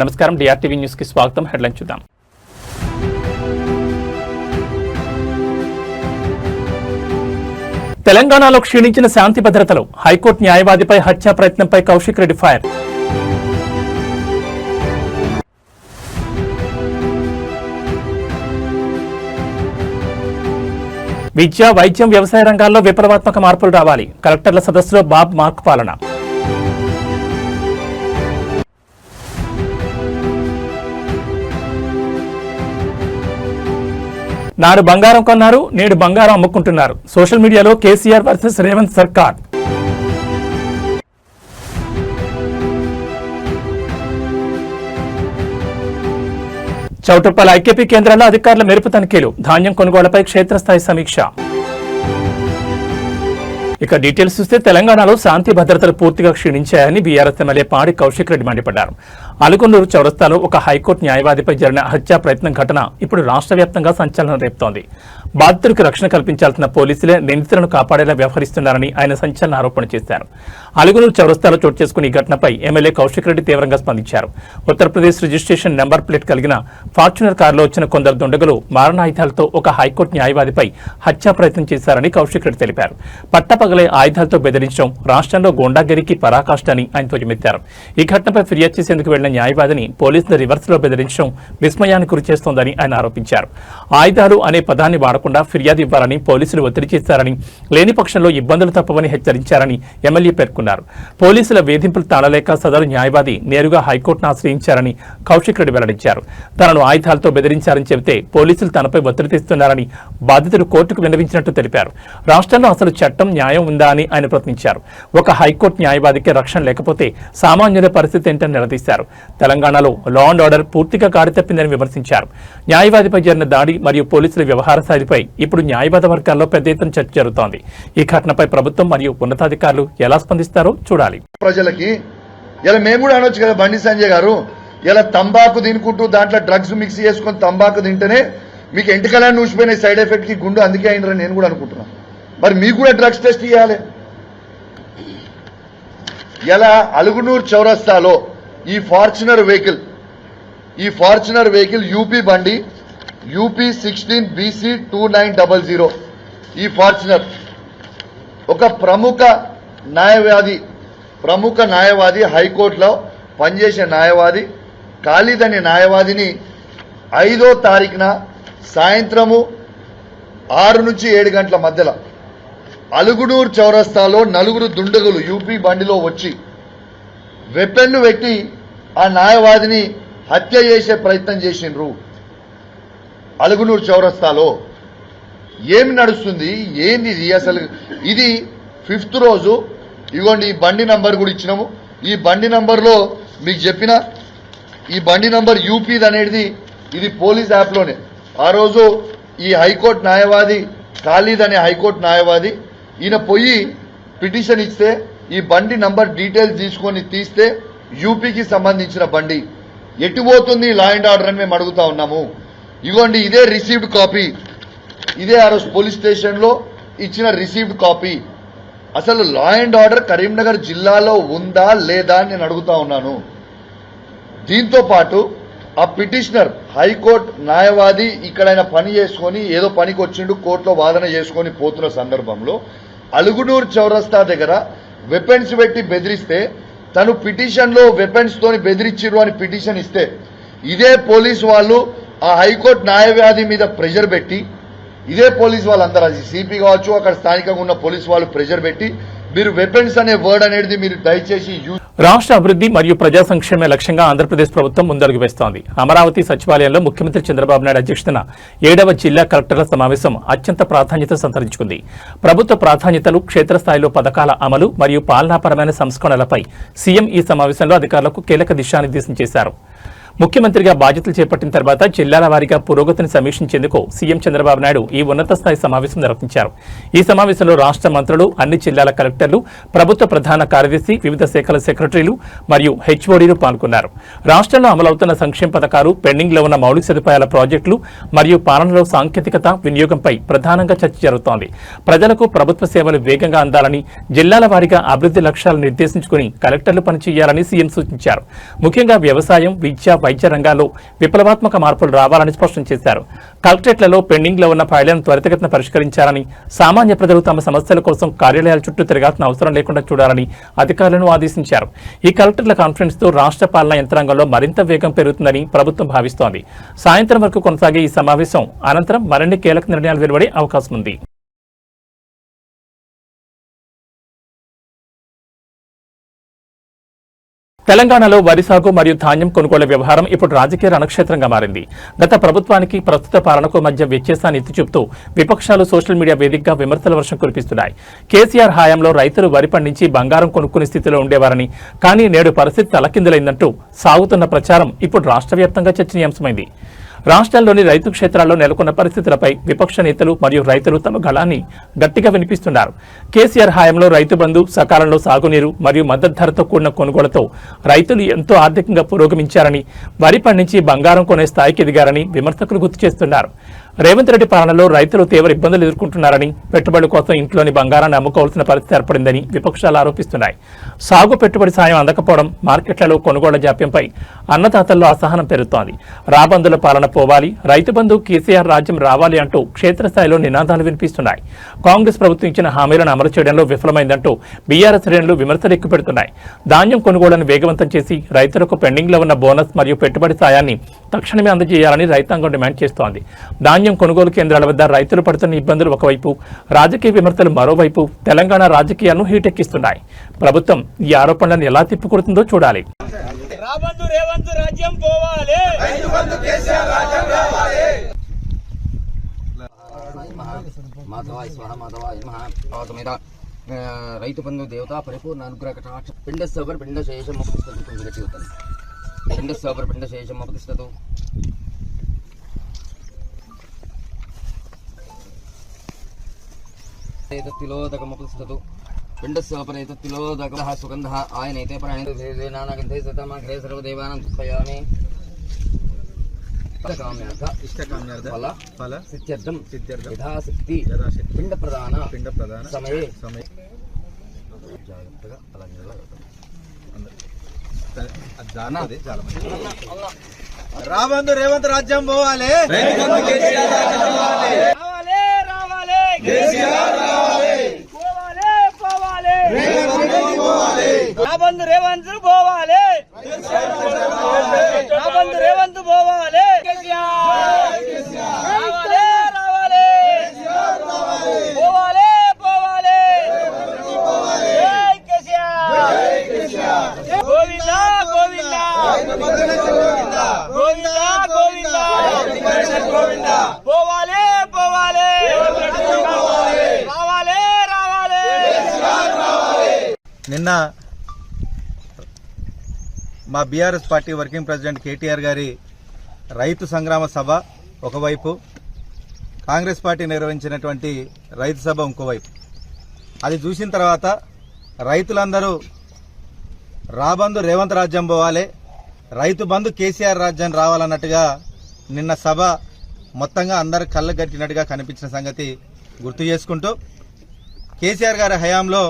నమస్కారం, డిఆర్టీవీ న్యూస్ కి స్వాగతం. హెడ్లైన్ చూద్దాం. తెలంగాణలో క్షీణించిన శాంతి భద్రతలు, హైకోర్టు న్యాయవాదిపై హత్యా ప్రయత్నంపై కౌశిక్ రెడ్డి ఫైర్. విద్య, వైద్యం, వ్యవసాయ రంగాల్లో విప్లవాత్మక మార్పులు రావాలి. కలెక్టర్ల సదస్సులో బాబ్ మార్క్ పాలన. నాడు బంగారం కొన్నారు, నేడు బంగారం అమ్ముకుంటున్నారు. సోషల్ మీడియాలో కేసీఆర్ వర్సెస్ రేవంత్ సర్కార్. చౌటుప్పల్ ఐకేపీ కేంద్రాల్లో అధికారుల మెరుపు తనిఖీలు, ధాన్యం కొనుగోళ్లపై క్షేత్రస్థాయి సమీక్ష. ఇక డీటెయిల్స్ చూస్తే తెలంగాణలో శాంతి భద్రతలు పూర్తిగా క్షీణించాయని బీఆర్ఎస్ ఎమ్మెల్యే పాడి కౌశిక్ రెడ్డి మండిపడ్డారు. అలుగునూరు చౌరస్తాలో ఒక హైకోర్టు న్యాయవాదిపై జరిగిన హత్యా ప్రయత్నం ఘటన ఇప్పుడు రాష్ట్ర వ్యాప్తంగా సంచలనం రేపుతోంది. బాధితులకు రక్షణ కల్పించాల్సిన పోలీసులే నిందితులను కాపాడేలా వ్యవహరిస్తున్నారని ఆయన సంచలన ఆరోపణ చేశారు. అలుగునూరు చౌరస్తాలో చోటు చేసుకున్న ఈ ఘటనపై ఎమ్మెల్యే కౌశిక్ రెడ్డి తీవ్రంగా స్పందించారు. ఉత్తరప్రదేశ్ రిజిస్ట్రేషన్ నెంబర్ ప్లేట్ కలిగిన ఫార్చునర్ కారులో వచ్చిన కొందరు దుండగులు మారణాయుధాలతో ఒక హైకోర్టు న్యాయవాదిపై హత్యా ప్రయత్నం చేశారని కౌశిక్ రెడ్డి తెలిపారు. పట్టపగలే ఆయుధాలతో బెదిరించడం రాష్ట్రంలో గోండాగిరికి పరాకాష్ట అని ఆయన ధ్వజమెత్తారు. ఈ ఘటనపై ఫిర్యాదు చేసేందుకు వెళ్లిన న్యాయవాదిని పోలీసులు రివర్స్ లో బెదిరించడం విస్మయానికి గురిచేస్తోందని ఆయన ఆరోపించారు. ఆయుధాలు అనే పదాన్ని వాడకుండా ఫిర్యాదు ఇవ్వాలని పోలీసులు ఒత్తిడి చేశారని, లేని పక్షంలో ఇబ్బందులు తప్పవని హెచ్చరించారని ఎమ్మెల్యే పేర్కొన్నారు. పోలీసుల వేధింపులు తాళలేక సదరు న్యాయవాది నేరుగా హైకోర్టును ఆశ్రయించారని కౌశిక్ రెడ్డి వెల్లడించారు. తనను ఆయుధాలతో బెదిరించారని చెబితే పోలీసులు తనపై ఒత్తిడి తెస్తున్నారని బాధితులు కోర్టుకు విన్నవించినట్టు తెలిపారు. రాష్ట్రంలో అసలు చట్టం, న్యాయం ఉందా అని ఆయన ప్రశ్నించారు. ఒక హైకోర్టు న్యాయవాదికి రక్షణ లేకపోతే సామాన్యుల పరిస్థితి ఏంటని నిలదీశారు. తెలంగాణలో లా అండ్ ఆర్డర్ పూర్తిగా కారితప్పిందని విమర్శించారు. న్యాయవాదిపై జరిగిన దాడి మరియు పోలీసుల వ్యవహార శైలిపై ఇప్పుడు న్యాయవాద వర్గాల్లో పెద్ద ఎత్తున చర్చ జరుగుతోంది. ఈ ఘటనపై ప్రభుత్వం మరియు ఉన్నతాధికారులు ఎలా స్పందిస్తారో చూడాలి. ప్రజలకి ఇలా మేము కూడా అనొచ్చు కదా, బండి సంజయ్ గారు ఇలా తంబాకు తినుకుంటూ దాంట్లో డ్రగ్స్ మిక్స్ చేసుకుని తంబాకు తింటేనే మీకు ఎంటికలని ఊసిపోయిన సైడ్ ఎఫెక్ట్ కి గుండు అందుకే అయినరని నేను కూడా అనుకుంటున్నాను. మరి మీకు కూడా డ్రగ్స్ టెస్ట్ చేయాలి. ఇలా అలుగునూరు చౌరస్తాలో ఈ ఫార్చునర్ వెహికల్ యూపీ బండి యూపీ 16 BC 2900 ఈ ఫార్చునర్ ఒక ప్రముఖ న్యాయవాది హైకోర్టులో పనిచేసే న్యాయవాది ఖాళీద్ అనే న్యాయవాదిని 5వ తారీఖున సాయంత్రము 6 నుంచి 7 గంటల మధ్యలో అలుగునూరు చౌరస్తాలో 4 దుండగులు యూపీ బండిలో వచ్చి వెపన్ను పెట్టి ఆ న్యాయవాదిని హత్య చేసే ప్రయత్నం చేసిండ్రు. అలుగునూరు చౌరస్తాలో ఏమి నడుస్తుంది, ఏంది ఇది అసలు? ఇది 5th రోజు. ఇగోండి, ఈ బండి నంబర్ కూడా ఇచ్చినాము. ఈ బండి నంబర్లో మీకు చెప్పిన ఈ బండి నంబర్ యూపీది అనేది ఇది పోలీస్ యాప్లోనే. ఆ రోజు ఈ హైకోర్టు న్యాయవాది ఖాళీద్ అనే హైకోర్టు న్యాయవాది ఈయన పోయి పిటిషన్ ఇస్తే ఈ బండి నంబర్ డీటెయిల్స్ తీసుకొని తీస్తే యూపీకి సంబంధించిన బండి ఎటు పోతుంది లా అండ్ ఆర్డర్ అని మేము అడుగుతా ఉన్నాము. ఇగోండి, ఇదే రిసీవ్డ్ కాపీ, ఇదే ఆ రోజు పోలీస్ స్టేషన్లో ఇచ్చిన రిసీవ్డ్ కాపీ. అసలు లా అండ్ ఆర్డర్ కరీంనగర్ జిల్లాలో ఉందా లేదా అని నేను అడుగుతా ఉన్నాను. దీంతో పాటు ఆ పిటిషనర్ హైకోర్టు న్యాయవాది ఇక్కడ ఆయన పని చేసుకొని ఏదో పనికి వచ్చిండు, కోర్టులో వాదన చేసుకొని పోతున్న సందర్భంలో అలుగునూరు చౌరస్తా దగ్గర వెపన్స్ పెట్టి బెదిరిస్తే తను పిటిషన్లో వెపన్స్ తోని బెదిరించిర్రు అని పిటిషన్ ఇస్తే ఇదే పోలీసు వాళ్ళు ఆ హైకోర్టు న్యాయవాది మీద ప్రెషర్ పెట్టి, ఇదే పోలీసు వాళ్ళందరూ అది సిపి కావచ్చు, అక్కడ స్థానికంగా ఉన్న పోలీసు వాళ్ళు ప్రెషర్ పెట్టి మీరు వెపన్స్ అనే వర్డ్ అనేది మీరు దయచేసి రాష్ట్ర అభివృద్ధి మరియు ప్రజా సంక్షేమ లక్ష్యంగా ఆంధ్రప్రదేశ్ ప్రభుత్వం ముందడుగు వేస్తోంది. అమరావతి సచివాలయంలో ముఖ్యమంత్రి చంద్రబాబు నాయుడు అధ్యక్షతన 7వ జిల్లా కలెక్టర్ల సమావేశం అత్యంత ప్రాధాన్యత సంతరించుకుంది. ప్రభుత్వ ప్రాధాన్యతలు, క్షేత్రస్థాయిలో పథకాల అమలు మరియు పాలనాపరమైన సంస్కరణలపై సీఎం ఈ సమావేశంలో అధికారులకు కీలక దిశానిర్దేశం చేశారు. ముఖ్యమంత్రిగా బాధ్యతలు చేపట్టిన తర్వాత జిల్లాల వారీగా పురోగతిని సమీక్షించేందుకు సీఎం చంద్రబాబు నాయుడు ఈ ఉన్నత స్థాయి సమావేశం నిర్వహించారు. ఈ సమావేశంలో రాష్ట్ర మంత్రులు, అన్ని జిల్లాల కలెక్టర్లు, ప్రభుత్వ ప్రధాన కార్యదర్శి, వివిధ శాఖల సెక్రటరీలు మరియు హెచ్ఓడీలు పాల్గొన్నారు. రాష్ట్రంలో అమలవుతున్న సంక్షేమ పథకాలు, పెండింగ్లో ఉన్న మౌలిక సదుపాయాల ప్రాజెక్టులు మరియు పాలనలో సాంకేతికత వినియోగంపై ప్రధానంగా చర్చ జరుగుతోంది. ప్రజలకు ప్రభుత్వ సేవలు వేగంగా అందాలని, జిల్లాల వారీగా అభివృద్ధి లక్ష్యాలను నిర్దేశించుకుని కలెక్టర్లు పనిచేయాలని సీఎం సూచించారు. ముఖ్యంగా వ్యవసాయం, విద్య, వైద్య రంగాల్లో విప్లవాత్మక మార్పులు రావాలని స్పష్టం చేశారు. కలెక్టరేట్లలో పెండింగ్లో ఉన్న ఫైళ్లను త్వరితగతిన పరిష్కరించాలని, సామాన్య ప్రజలు తమ సమస్యల కోసం కార్యాలయాల చుట్టూ తిరగాల్సిన అవసరం లేకుండా చూడాలని అధికారులను ఆదేశించారు. ఈ కలెక్టర్ల కాన్ఫరెన్స్ తో రాష్ట్ర పాలనా యంత్రాంగంలో మరింత వేగం పెరుగుతుందని ప్రభుత్వం భావిస్తోంది. సాయంత్రం వరకు కొనసాగే ఈ సమావేశం అనంతరం మరిన్ని కీలక నిర్ణయాలు వెలువడే అవకాశం ఉంది. తెలంగాణలో వరి సాగు మరియు ధాన్యం కొనుగోలు వ్యవహారం ఇప్పుడు రాజకీయ రణక్షేత్రంగా మారింది. గత ప్రభుత్వానికి ప్రస్తుత పాలనకు మధ్య వ్యత్యాసాన్ని ఎత్తి చూపుతూ విపక్షాలు సోషల్ మీడియా వేదికగా విమర్శల వర్షం కురిపిస్తున్నాయి. కేసీఆర్ హయాంలో రైతులు వరి పండించి బంగారం కొనుక్కునే స్థితిలో ఉండేవారని, కానీ నేడు పరిస్థితి తలకిందులైందంటూ సాగుతున్న ప్రచారం ఇప్పుడు రాష్ట్ర వ్యాప్తంగా చర్చనీయాంశమైంది. రాష్ట్రంలోని రైతు క్షేత్రాల్లో నెలకొన్న పరిస్థితులపై విపక్ష నేతలు మరియు రైతులు తమ గళాన్ని గట్టిగా వినిపిస్తున్నారు. కేసీఆర్ హయాంలో రైతు బంధు, సకాలంలో సాగునీరు మరియు మద్దతు ధరతో కూడిన కొనుగోలుతో రైతులు ఎంతో ఆర్థికంగా పురోగమించారని, వరి పండించి బంగారం కొనే స్థాయికి ఎదిగారని విమర్శకులు గుర్తు చేస్తున్నారు. రేవంత్ రెడ్డి పాలనలో రైతులు తీవ్ర ఇబ్బందులు ఎదుర్కొంటున్నారని, పెట్టుబడుల కోసం ఇంట్లోని బంగారాన్ని అమ్ముకోవాల్సిన పరిస్థితి ఏర్పడిందని విపక్షాలు ఆరోపిస్తున్నాయి. సాగు పెట్టుబడి సాయం అందకపోవడం, మార్కెట్లలో కొనుగోళ్ల జాప్యంపై అన్నదాతల్లో అసహనం పెరుగుతోంది. రాబందుల పాలన పోవాలి, రైతు బంధు, కేసీఆర్ రాజ్యం రావాలి అంటూ క్షేత్రస్థాయిలో నినాదాలు వినిపిస్తున్నాయి. కాంగ్రెస్ ప్రభుత్వం ఇచ్చిన హామీలను అమలు చేయడంలో విఫలమైందంటూ బీఆర్ఎస్ శ్రేణులు విమర్శలు ఎక్కుపెడుతున్నాయి. ధాన్యం కొనుగోళ్లను వేగవంతం చేసి రైతులకు పెండింగ్లో ఉన్న బోనస్ మరియు పెట్టుబడి సాయాన్ని తక్షణమే అందజేయాలని రైతాంగం డిమాండ్ చేస్తోంది. ధాన్యం కొనుగోలు కేంద్రాల వద్ద రైతులు పడుతున్న ఇబ్బందులు ఒకవైపు, రాజకీయ విమర్శలు మరోవైపు తెలంగాణ రాజకీయాలను హీటెక్కిస్తున్నాయి. ప్రభుత్వం ఈ ఆరోపణలను ఎలా తిప్పుకొడుతుందో చూడాలి. రైతు బంధు దేవత పరిపూర్ణ అనుగ్రహ కటాక్ష పిండ సబర్ పిండ శేషం పిండ సబర్ పిండ శేషం అపతిష్టతు తిలోదకముపతిష్టతు పిండ సబర్ తిలోదక సుగంధ ఆయనైతే ప్రాణేనాగంధే సతమాగ్రే సర్వదేవానాం తుప్పయామి ఇష్టకామ్యార్థ ఫల సిద్ధ్యర్థం యథాశక్తి పిండ ప్రదాన సమయే జాగ్రత్తగా రాబందు రేవంత్ రాజ్యం పోవాలి, రాబందు రేవంత్ పోవాలి, రాబందు రేవంత్ పోవాలి, పోవాలి పోవాలి గోవింద గోవింద గోవింద గోవింద పోవాలి పోవాలి రావాలి రావాలి. నిన్న మా BRS party working president KTR గారి రైతు సంగ్రామ సభ ఒకవైపు, కాంగ్రెస్ పార్టీ నిర్వహించినటువంటి రైతు సభ ఇంకోవైపు. అది చూసిన తర్వాత రైతులందరూ రాబందు రేవంత్ రాజ్యం పోవాలి, రైతు బంధు కేసీఆర్ రాజ్యం రావాలన్నట్టుగా నిన్న సభ మొత్తంగా అందరు కళ్ళ గట్టినట్టుగా కనిపించిన సంగతి గుర్తు చేసుకుంటూ, కేసీఆర్ గారి హయాంలో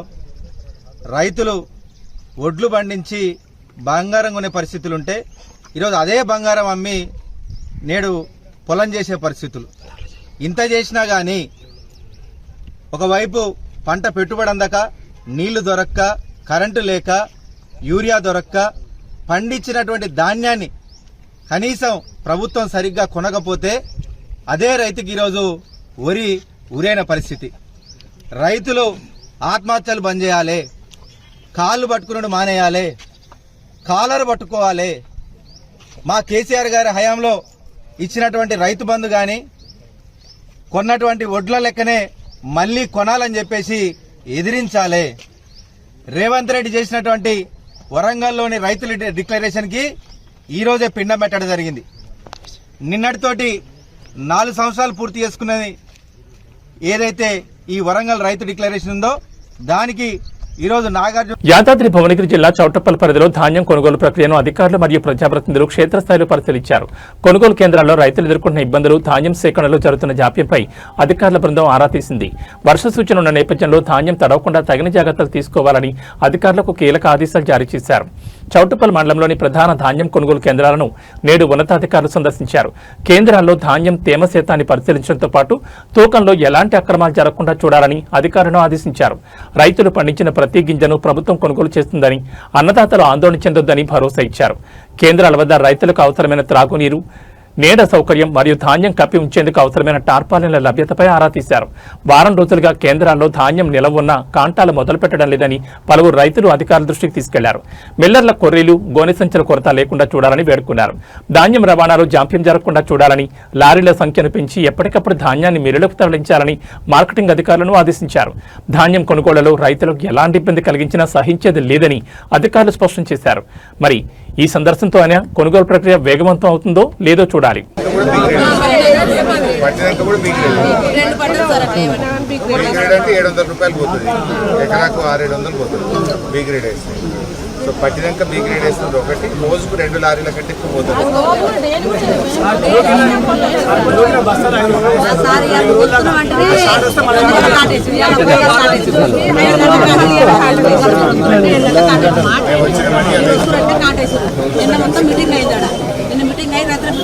రైతులు ఒడ్లు పండించి బంగారం కొనే పరిస్థితులుంటే ఈరోజు అదే బంగారం అమ్మి నేడు పొలం చేసే పరిస్థితులు. ఇంత చేసినా కానీ ఒకవైపు పంట పెట్టుబడి అందక, నీళ్లు దొరక్క, కరెంటు లేక, యూరియా దొరక్క, పండించినటువంటి ధాన్యాన్ని కనీసం ప్రభుత్వం సరిగ్గా కొనకపోతే అదే రైతుకి ఈరోజు ఉరైన పరిస్థితి. రైతులు ఆత్మహత్యలు బంద్ చేయాలి, కాళ్ళు పట్టుకున్నాడు మానేయాలి, కాలర్ పట్టుకోవాలి. మా కేసీఆర్ గారి హయాంలో ఇచ్చినటువంటి రైతు బంధు కానీ కొన్నటువంటి ఒడ్ల లెక్కనే మళ్లీ కొనాలని చెప్పేసి ఎదిరించాలి. రేవంత్ రెడ్డి చేసినటువంటి వరంగల్లోని రైతుల డిక్లరేషన్ కి ఈరోజే పిండం పెట్టడం జరిగింది. నిన్నటితోటి 4 సంవత్సరాలు పూర్తి చేసుకున్నది ఏదైతే ఈ వరంగల్ రైతు డిక్లరేషన్ ఉందో దానికి ఈరోజు నాగార్జున యాదాద్రి భువనగిరి జిల్లా చౌటప్పల్ పరిధిలో ధాన్యం కొనుగోలు ప్రక్రియను అధికారులు మరియు ప్రజాప్రతినిధులు క్షేత్రస్థాయిలో పరిశీలించారు. కొనుగోలు కేంద్రాల్లో రైతులు ఎదుర్కొంటున్న ఇబ్బందులు, ధాన్యం సేకరణలో జరుగుతున్న జాప్యంపై అధికారుల బృందం ఆరా తీసింది. వర్ష సూచన ఉన్న నేపథ్యంలో ధాన్యం తడవకుండా తగిన జాగ్రత్తలు తీసుకోవాలని అధికారులకు కీలక ఆదేశాలు జారీ చేశారు. చౌటప్పల్ మండలంలోని ప్రధాన ధాన్యం కొనుగోలు కేంద్రాలను నేడు ఉన్నతాధికారులు సందర్శించారు. కేంద్రాల్లో ధాన్యం తేమ శాతాన్ని పరిశీలించడంతో పాటు తూకంలో ఎలాంటి అక్రమాలు జరగకుండా చూడాలని అధికారులను ఆదేశించారు. రైతులు పండించిన ప్రతి గింజను ప్రభుత్వం కొనుగోలు చేస్తుందని, అన్నదాతలు ఆందోళన చెందొద్దని భరోసా ఇచ్చారు. కేంద్రాల వద్ద రైతులకు అవసరమైన త్రాగునీరు, నీడ సౌకర్యం మరియు ధాన్యం కప్పి ఉంచేందుకు అవసరమైన టార్పాలిన్ల లభ్యతపై ఆరా తీశారు. వారం రోజులుగా కేంద్రాల్లో ధాన్యం నిలవ ఉన్న కాంటాలు మొదలు పెట్టడం లేదని పలువురు రైతులు అధికారుల దృష్టికి తీసుకెళ్లారు. మిల్లర్ల కొర్రీలు, గోనె సంచుల కొరత లేకుండా చూడాలని వేడుకున్నారు. ధాన్యం రవాణాలో జాప్యం జరగకుండా చూడాలని, లారీల సంఖ్యను పెంచి ఎప్పటికప్పుడు ధాన్యాన్ని మిల్లులకు తరలించాలని మార్కెటింగ్ అధికారులను ఆదేశించారు. ధాన్యం కొనుగోళ్లలో రైతులకు ఎలాంటి ఇబ్బంది కలిగించినా సహించేది లేదని అధికారులు స్పష్టం చేశారు. మరి ఈ సందర్శనతో అయినా కొనుగోలు ప్రక్రియ వేగవంతం అవుతుందో లేదో చూడాలి. పట్టినాక కూడా బీక్ గ్రేడ్ అంటే 700 రూపాయలు పోతుంది, ఎకరాకు 600-700 పోతుంది బీక్ గ్రేడ్ వేస్తే. సో పట్టినాక బీక్ గ్రేడ్ వేస్తుంది ఒకటి, రోజుకు 2 లారీల కంటే ఎక్కువ పోతుంది.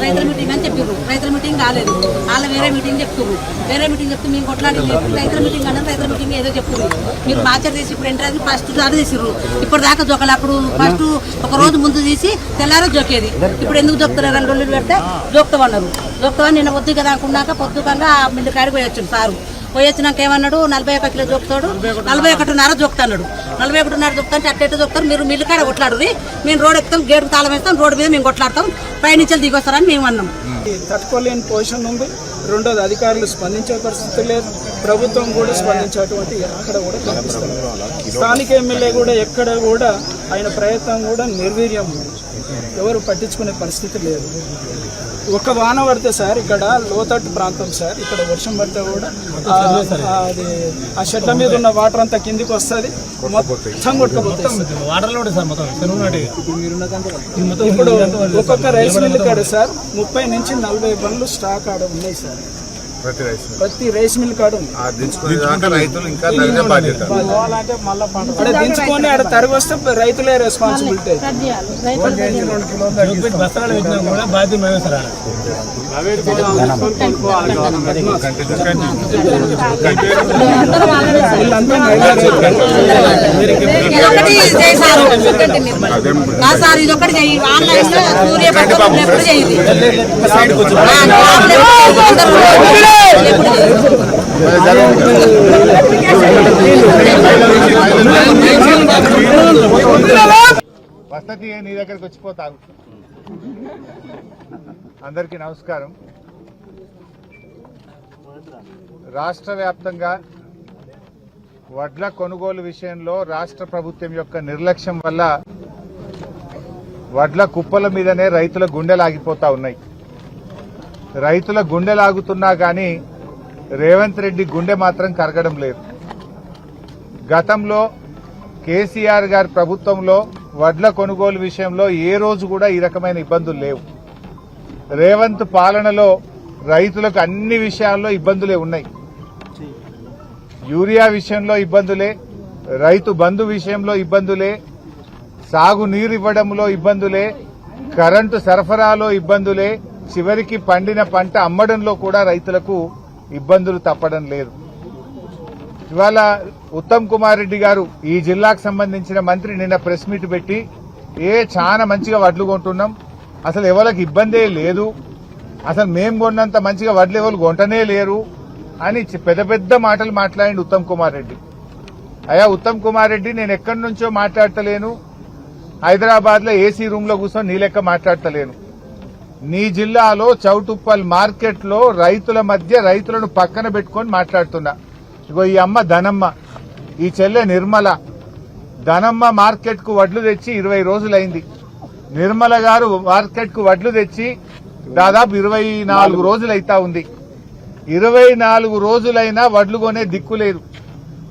రైతుల మీటింగ్ అని చెప్పారు. రైతుల మీటింగ్ కాలేదు, వాళ్ళ వేరే మీటింగ్ చెప్తున్నారు. వేరే మీటింగ్ చెప్తే మేము కొట్లాడి రైతుల మీటింగ్ అంటే రైతుల మీటింగ్ ఏదో చెప్తున్నారు. మీరు మార్చర్ తీసి ఇప్పుడు ఎంటర్ ఫస్ట్ సారి తీసిర్రు. ఇప్పుడు దాకా జోకలు అప్పుడు ఫస్ట్ ఒక రోజు ముందు తీసి తెల్లారో జోకేది. ఇప్పుడు ఎందుకు జోకుతున్నారు? 2 రోజులు పెడితే జోక్తామన్నారు. జోక్తామని నిన్న పొద్దు కదా అనుకున్నాక పొద్దుకంగా మిల్లు కాడికి పోయి వచ్చాడు సారు. పోయి వచ్చినాక ఏమన్నాడు, 41 కిలో జోకుతాడు, 41.5 జోకుతాడు. 41.5 జోకుతా అంటే అట్టేట జోకుతారు. మీరు మిల్లు కాడ కొట్లాడు, మేము రోడ్ ఎక్కుతాం, గేటుకు తాళం వేస్తాం, రోడ్డు మీద మేము కొట్లాడతాం, పైనుంచి దిగొస్తారని మేము అన్నాం. తట్టుకోలేని పొజిషన్ ఉంది. రెండోది అధికారులు స్పందించే పరిస్థితి లేదు, ప్రభుత్వం కూడా స్పందించేటువంటి అక్కడ కూడా కనిపిస్తుంది. స్థానిక ఎమ్మెల్యే కూడా ఎక్కడ కూడా ఆయన ప్రయత్నం కూడా నిర్వీర్యం, ఎవరు పట్టించుకునే పరిస్థితి లేదు. ఒక వాన పడితే సార్ ఇక్కడ లోతట్టు ప్రాంతం సార్, ఇక్కడ వర్షం పడితే కూడా అది ఆ షెడ్ల మీద ఉన్న వాటర్ అంతా కిందికి వస్తుంది, మొత్తం కొట్టుకుపోతుంది. ఇప్పుడు ఒక్కొక్క రైస్ మిల్ కాడ సార్ 30 నుంచి 40 బండ్లు స్టాక్ ఆడ ఉన్నాయి సార్. ప్రతి రైస్ మిల్ కాడ దించుకొని ఆడ తరిగి వస్తే రైతులే రెస్పాన్సిబిలిటీ. సార్ ఇది ఒకటి చెయ్యి, ఆన్లైన్ ఎప్పుడు చేయాలి. వసతి నీ దగ్గరికి వచ్చిపోతావు. అందరికీ నమస్కారం. రాష్ట్ర వ్యాప్తంగా వడ్ల కొనుగోలు విషయంలో రాష్ట్ర ప్రభుత్వం యొక్క నిర్లక్ష్యం వల్ల వడ్ల కుప్పల మీదనే రైతుల గుండెలాగిపోతా ఉన్నాయి. రైతుల గుండెలాగుతున్నా కానీ రేవంత్ రెడ్డి గుండె మాత్రం కరగడం లేదు. గతంలో కేసీఆర్ గారి ప్రభుత్వంలో వడ్ల కొనుగోలు విషయంలో ఏ రోజు కూడా ఈ రకమైన ఇబ్బందులు లేవు. రేవంత్ పాలనలో రైతులకు అన్ని విషయాల్లో ఇబ్బందులే ఉన్నాయి. యూరియా విషయంలో ఇబ్బందులే, రైతు బంధు విషయంలో ఇబ్బందులే, సాగు నీరు ఇవ్వడంలో ఇబ్బందులే, కరెంటు సరఫరాలో ఇబ్బందులే, చివరికి పండిన పంట అమ్మడంలో కూడా రైతులకు ఇబ్బందులు తప్పడం లేదు. ఇవాళ ఉత్తమ్ కుమార్ రెడ్డి గారు ఈ జిల్లాకు సంబంధించిన మంత్రి నిన్న ప్రెస్ మీట్ పెట్టి చాలా మంచిగా వడ్లు కొంటున్నాం, అసలు ఎవరికి ఇబ్బందే లేదు, అసలు మేము కొన్నంత మంచిగా వడ్లు ఎవరు కొంటనే లేరు అని పెద్ద పెద్ద మాటలు మాట్లాడిండు ఉత్తమ్ కుమార్ రెడ్డి. అయ్యా ఉత్తమ్ కుమార్ రెడ్డి, నేను ఎక్కడి నుంచో మాట్లాడతలేను, హైదరాబాద్ లో ఏసీ రూమ్ లో కూర్చొని నీ లెక్క మాట్లాడతలేను. నీ జిల్లాలో చౌటుప్పల్ మార్కెట్ లో రైతుల మధ్య రైతులను పక్కన పెట్టుకొని మాట్లాడుతున్నా. ఇగో ఈ అమ్మ ధనమ్మ, ఈ చెల్లె నిర్మల, ధనమ్మ మార్కెట్ కు వడ్లు తెచ్చి 20 రోజులైంది. నిర్మల గారు మార్కెట్ కు వడ్లు తెచ్చి దాదాపు 24 రోజులు అయితా ఉంది. 24 రోజులైనా వడ్లు కొనే దిక్కు లేదు.